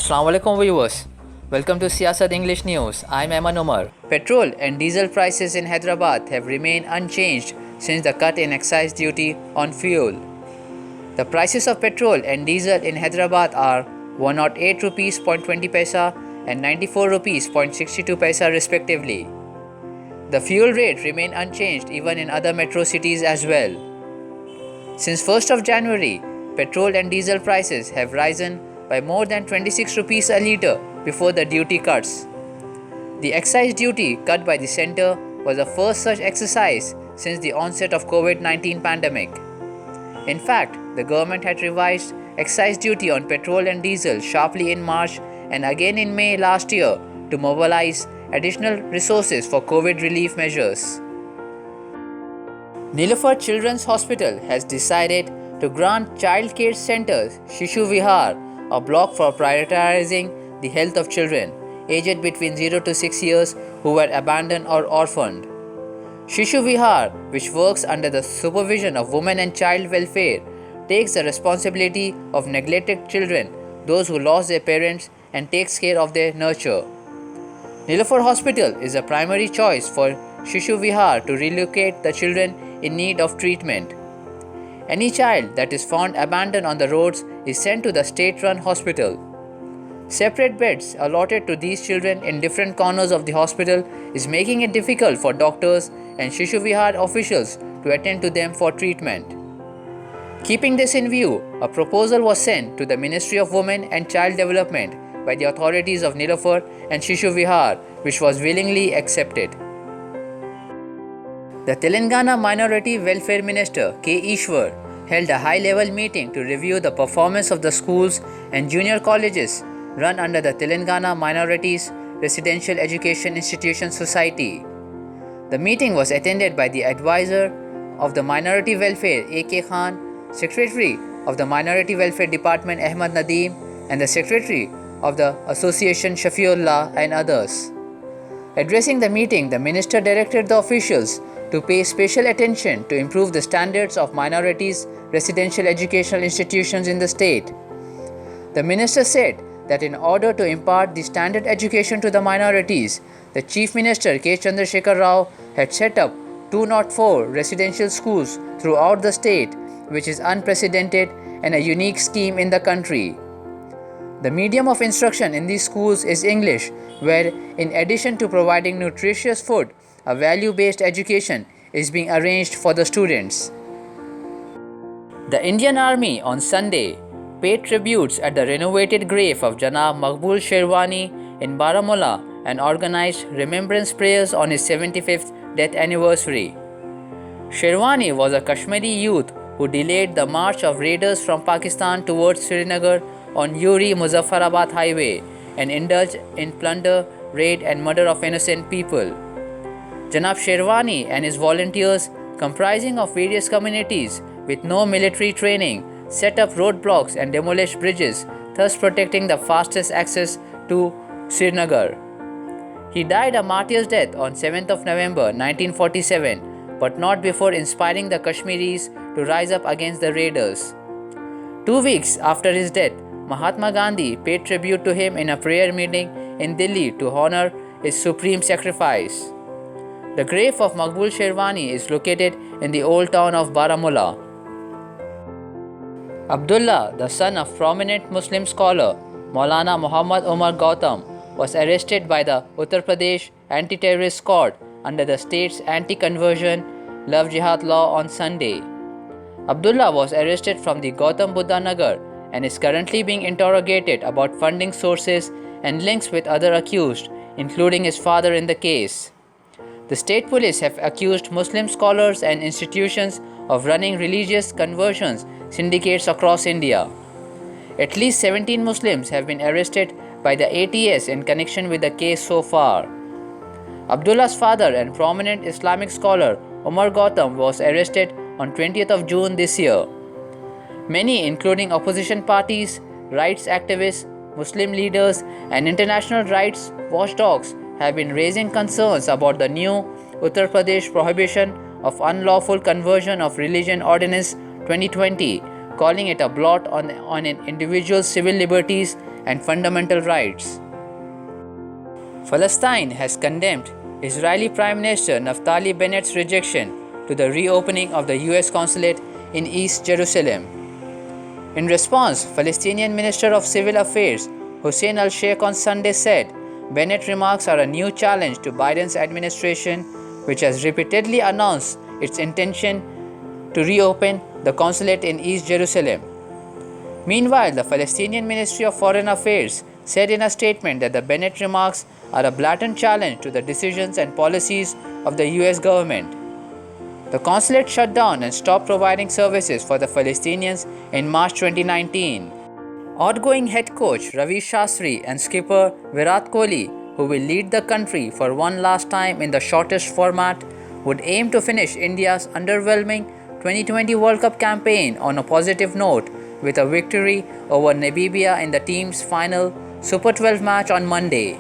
Assalamu alaikum viewers. Welcome to Siasat English News. I'm Eman Umar. Petrol and diesel prices in Hyderabad have remained unchanged since the cut in excise duty on fuel. The prices of petrol and diesel in Hyderabad are 108 rupees 20 paisa and 94 rupees 62 paisa respectively. The fuel rate remained unchanged even in other metro cities as well. Since 1st of January, petrol and diesel prices have risen by more than 26 rupees a litre before the duty cuts. The excise duty cut by the centre was the first such exercise since the onset of COVID-19 pandemic. In fact, the government had revised excise duty on petrol and diesel sharply in March and again in May last year to mobilize additional resources for COVID relief measures. Nilafar Children's Hospital has decided to grant child care centers Shishu Vihar a block for prioritizing the health of children aged between 0 to 6 years who were abandoned or orphaned. Shishu Vihar, which works under the supervision of Women and Child Welfare, takes the responsibility of neglected children, those who lost their parents, and takes care of their nurture. Nilafar Hospital is a primary choice for Shishu Vihar to relocate the children in need of treatment. Any child that is found abandoned on the roads is sent to the state-run hospital. Separate beds allotted to these children in different corners of the hospital is making it difficult for doctors and Shishu Vihar officials to attend to them for treatment. Keeping this in view, a proposal was sent to the Ministry of Women and Child Development by the authorities of Nilafar and Shishu Vihar, which was willingly accepted. The Telangana Minority Welfare Minister K. Ishwar held a high-level meeting to review the performance of the schools and junior colleges run under the Telangana Minorities Residential Education Institution Society. The meeting was attended by the advisor of the Minority Welfare A.K. Khan, Secretary of the Minority Welfare Department Ahmad Nadeem, and the Secretary of the Association Shafiullah and others. Addressing the meeting, the minister directed the officials to pay special attention to improve the standards of minorities' residential educational institutions in the state. The minister said that in order to impart the standard education to the minorities, the Chief Minister K. Chandrasekhar Rao had set up 204 residential schools throughout the state, which is unprecedented and a unique scheme in the country. The medium of instruction in these schools is English, where in addition to providing nutritious food, a value-based education is being arranged for the students. The Indian Army on Sunday paid tributes at the renovated grave of Janab Maqbul Sherwani in Baramulla and organized remembrance prayers on his 75th death anniversary. Sherwani was a Kashmiri youth who delayed the march of raiders from Pakistan towards Srinagar on Uri-Muzaffarabad highway and indulged in plunder, raid and murder of innocent people. Janab Sherwani and his volunteers, comprising of various communities with no military training, set up roadblocks and demolished bridges, thus protecting the fastest access to Srinagar. He died a martyr's death on 7th of November 1947, but not before inspiring the Kashmiris to rise up against the raiders. 2 weeks after his death, Mahatma Gandhi paid tribute to him in a prayer meeting in Delhi to honor his supreme sacrifice. The grave of Maqbul Sherwani is located in the old town of Baramulla. Abdullah, the son of prominent Muslim scholar Maulana Muhammad Umar Gautam, was arrested by the Uttar Pradesh Anti-Terrorist Squad under the state's anti-conversion love jihad law on Sunday. Abdullah was arrested from the Gautam Buddha Nagar and is currently being interrogated about funding sources and links with other accused, including his father in the case. The state police have accused Muslim scholars and institutions of running religious conversions syndicates across India. At least 17 Muslims have been arrested by the ATS in connection with the case so far. Abdullah's father and prominent Islamic scholar Umar Gautam was arrested on 20th of June this year. Many, including opposition parties, rights activists, Muslim leaders, and international rights watchdogs, have been raising concerns about the new Uttar Pradesh Prohibition of Unlawful Conversion of Religion Ordinance 2020, calling it a blot on an individual's civil liberties and fundamental rights. Palestine has condemned Israeli Prime Minister Naftali Bennett's rejection to the reopening of the US consulate in East Jerusalem. In response, Palestinian Minister of Civil Affairs Hussein al-Sheikh on Sunday said Bennett's remarks are a new challenge to Biden's administration, which has repeatedly announced its intention to reopen the consulate in East Jerusalem. Meanwhile, the Palestinian Ministry of Foreign Affairs said in a statement that the Bennett remarks are a blatant challenge to the decisions and policies of the US government. The consulate shut down and stopped providing services for the Palestinians in March 2019. Outgoing head coach Ravi Shastri and skipper Virat Kohli, who will lead the country for one last time in the shortest format, would aim to finish India's underwhelming 2020 World Cup campaign on a positive note with a victory over Namibia in the team's final Super 12 match on Monday.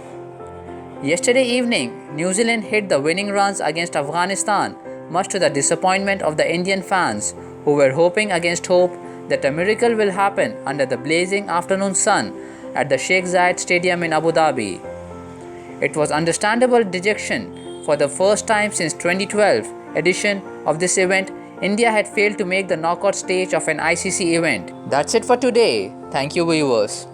Yesterday evening, New Zealand hit the winning runs against Afghanistan, much to the disappointment of the Indian fans who were hoping against hope that a miracle will happen under the blazing afternoon sun at the Sheikh Zayed Stadium in Abu Dhabi. It was understandable dejection. For the first time since 2012 edition of this event, India had failed to make the knockout stage of an ICC event. That's it for today. Thank you, viewers.